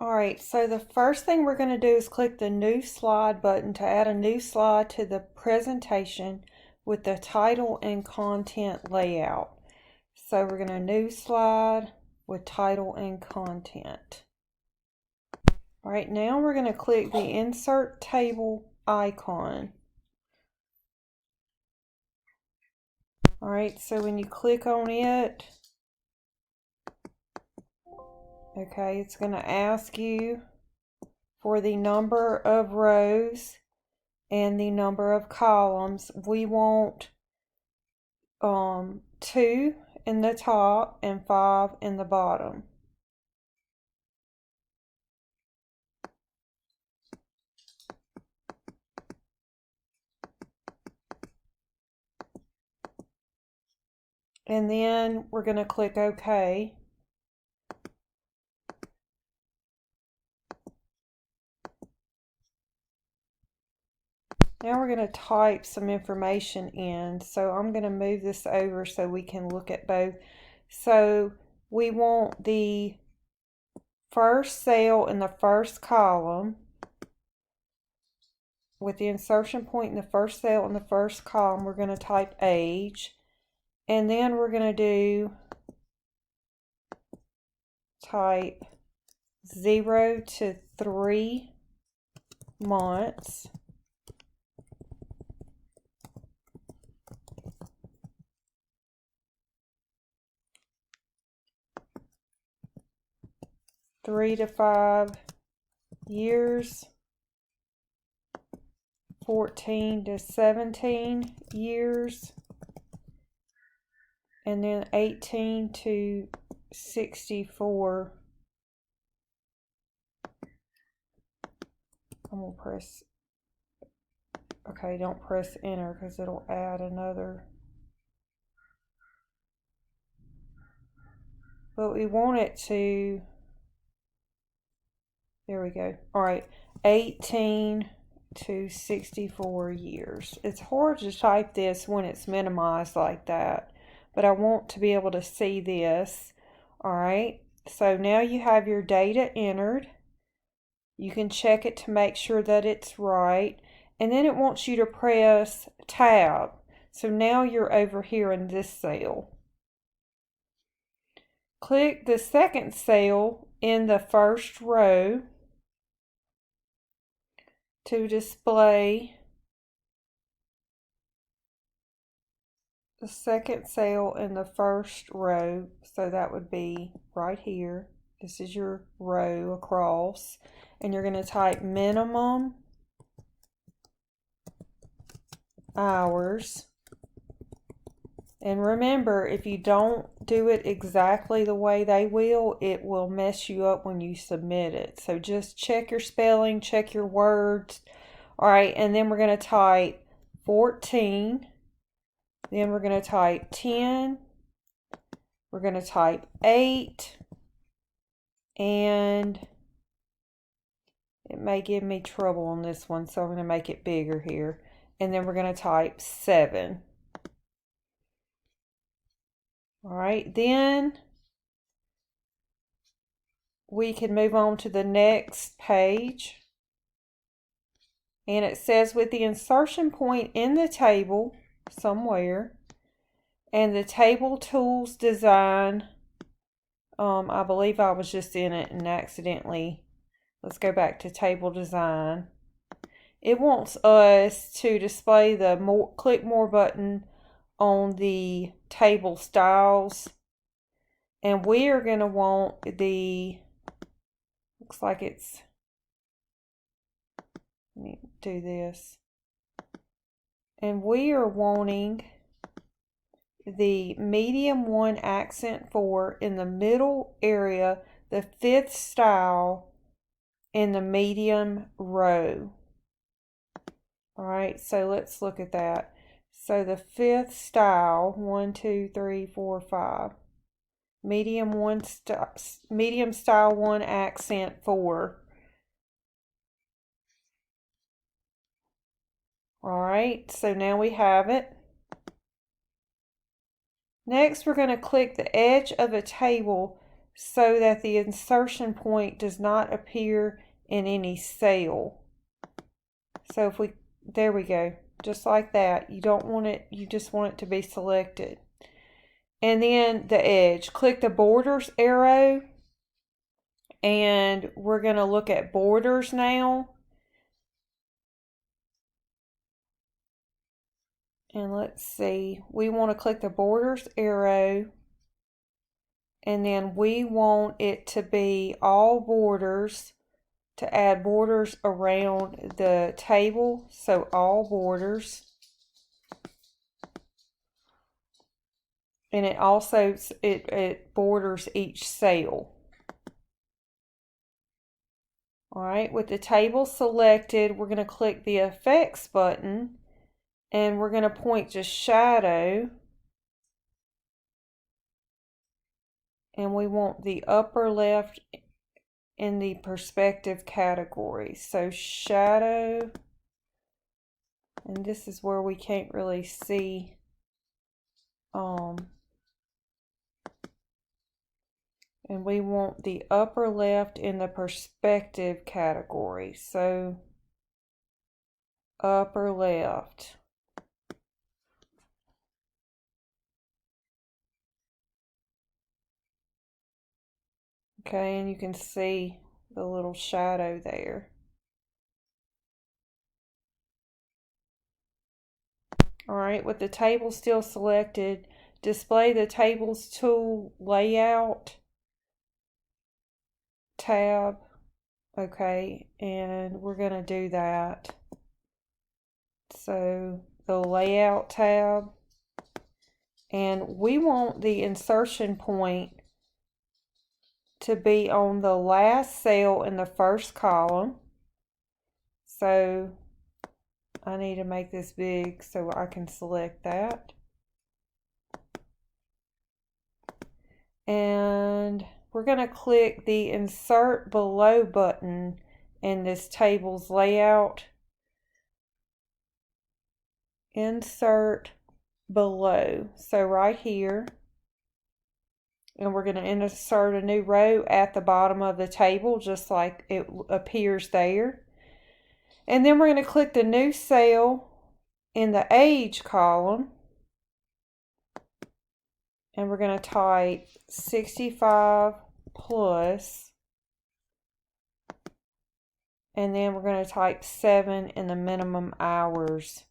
Alright, so the first thing we're going to do is click the new slide button to add a new slide to the presentation with the title and content layout. So we're going to new slide with title and content. Alright, now we're going to click the insert table icon. Alright, so when you click on it, okay, it's going to ask you for the number of rows and the number of columns. We want 2 in the top and 5 in the bottom. And then we're going to click OK. Now we're going to type some information in. So I'm going to move this over so we can look at both. So we want the first cell in the first column with the insertion point in the first cell in the first column. We're going to type age. And then we're going to type 0 to 3 months. Three to 5 years, 14 to 17 years, and then 18 to 64. I'm going to press, okay, don't press enter because it'll add another. But we want it to, there we go. All right, 18 to 64 years. It's hard to type this when it's minimized like that, but I want to be able to see this. All right, so now you have your data entered. You can check it to make sure that it's right, and then it wants you to press tab. So now you're over here in this cell. Click the second cell in the first row to display the second cell in the first row. So that would be right here. This is your row across, and you're going to type minimum hours. And remember, if you don't do it exactly the way they will, it will mess you up when you submit it. So just check your spelling, check your words. All right, and then we're going to type 14. Then we're going to type 10. We're going to type 8. And it may give me trouble on this one, so I'm going to make it bigger here. And then we're going to type 7. All right, then we can move on to the next page. And it says with the insertion point in the table somewhere and the table tools design, I believe I was just in it and accidentally, let's go back to table design. It wants us to display the click more button on the table styles, and we are going to want the, looks like it's, let me do this, and we are wanting the medium 1 accent 4 in the middle area, the 5th style in the medium row. All right, so let's look at that. So the 5th style, 1, 2, 3, 4, 5. Medium style 1 accent 4. All right, so now we have it. Next, we're going to click the edge of a table so that the insertion point does not appear in any cell. So if we, there we go, just like that. You don't want it, you just want it to be selected. And then the edge, click the borders arrow, and we're going to look at borders now. And let's see, we want to click the borders arrow, and then we want it to be all borders, to add borders around the table, so all borders. And it also, it borders each cell. All right, with the table selected, we're going to click the effects button, and we're going to point to shadow, and we want the upper left in the perspective category. So shadow, and this is where we can't really see and we want the upper left in the perspective category. So upper left. Okay, and you can see the little shadow there. All right, with the table still selected, display the tables tool layout tab. Okay, and we're going to do that. So the layout tab, and we want the insertion point to be on the last cell in the first column. So I need to make this big so I can select that. And we're going to click the Insert Below button in this table's layout. Insert below. So right here. And we're going to insert a new row at the bottom of the table, just like it appears there. And then we're going to click the new cell in the age column. And we're going to type 65 plus. And then we're going to type 7 in the minimum hours.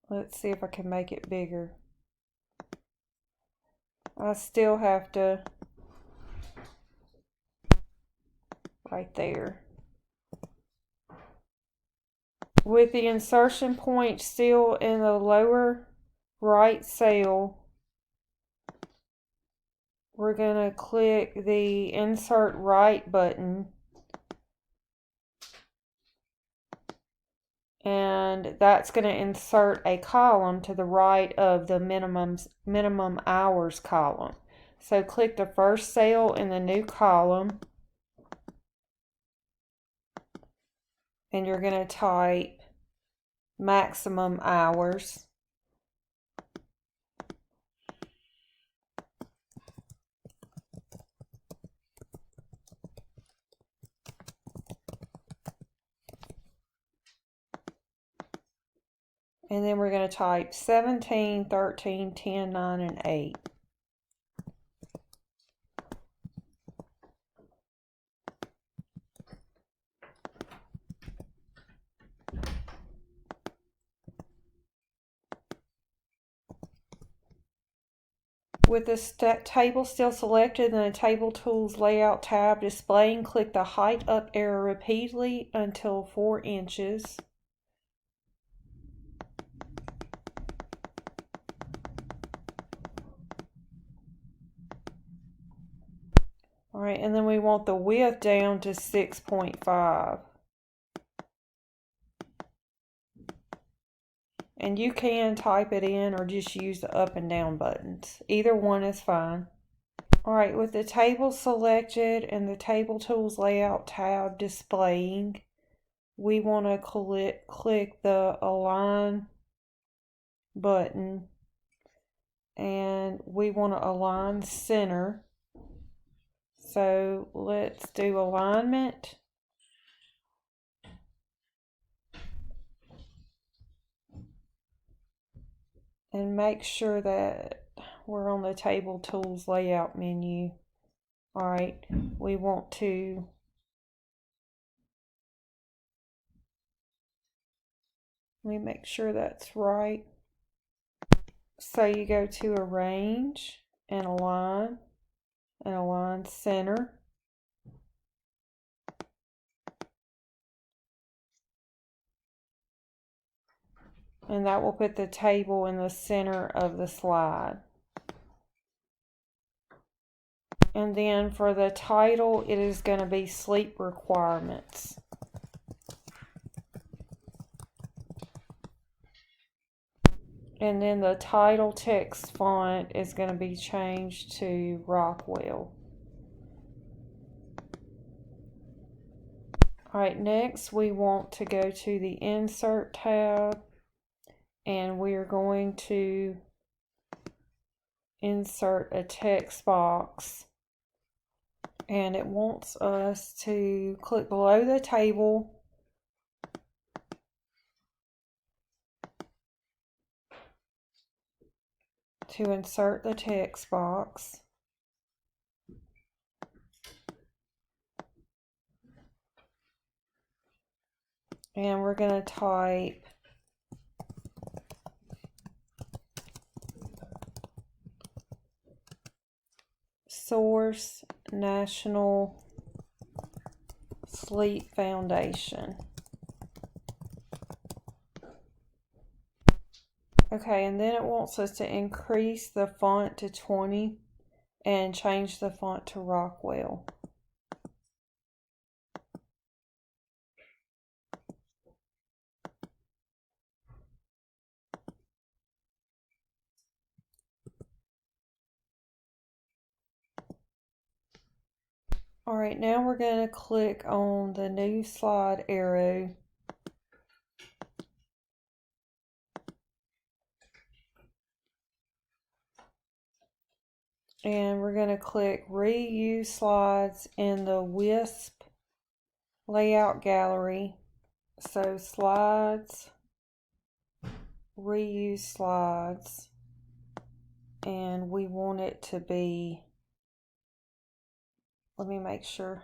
Let's see if I can make it bigger. I still have to, right there. With the insertion point still in the lower right cell, we're going to click the Insert Right button. And that's going to insert a column to the right of the minimum hours column. So click the first cell in the new column, and you're going to type maximum hours. And then we're going to type 17, 13, 10, 9, and 8. With the table still selected and the Table Tools Layout tab displaying, click the height up arrow repeatedly until 4 inches. Alright, and then we want the width down to 6.5. And you can type it in or just use the up and down buttons. Either one is fine. Alright, with the table selected and the Table Tools Layout tab displaying, we want to click the Align button, and we want to align center. So let's do alignment. And make sure that we're on the Table Tools layout menu. Alright, we want to let me make sure that's right. So you go to Arrange and Align center. And that will put the table in the center of the slide. And then for the title, it is going to be Sleep Requirements. And then the title text font is going to be changed to Rockwell. Alright, next we want to go to the Insert tab, and we are going to insert a text box. And it wants us to click below the table to insert the text box. And we're going to type Source National Sleep Foundation. Okay, and then it wants us to increase the font to 20 and change the font to Rockwell. Alright, now we're going to click on the new slide arrow. And we're going to click Reuse Slides in the WISP Layout Gallery. So Slides, Reuse Slides, and we want it to be, let me make sure,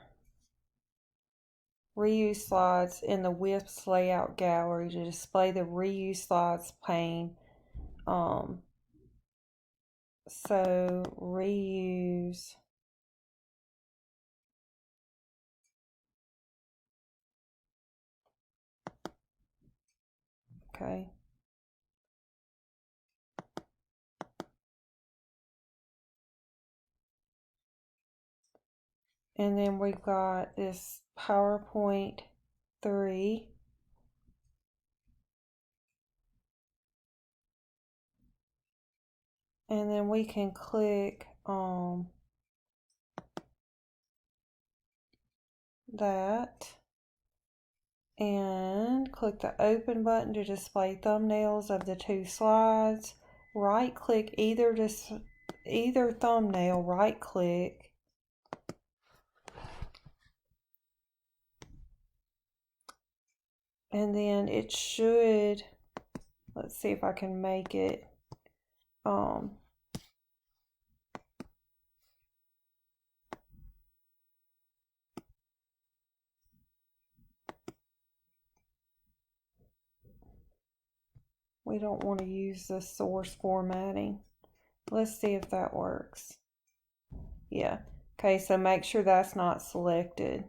Reuse Slides in the WISP Layout Gallery to display the Reuse Slides pane. So reuse. Okay. And then we've got this PowerPoint 3. And then we can click that and click the open button to display thumbnails of the two slides. Right click either thumbnail, right click, and then it should, let's see if I can make it we don't want to use the source formatting. Let's see if that works. Yeah. Okay, so make sure that's not selected.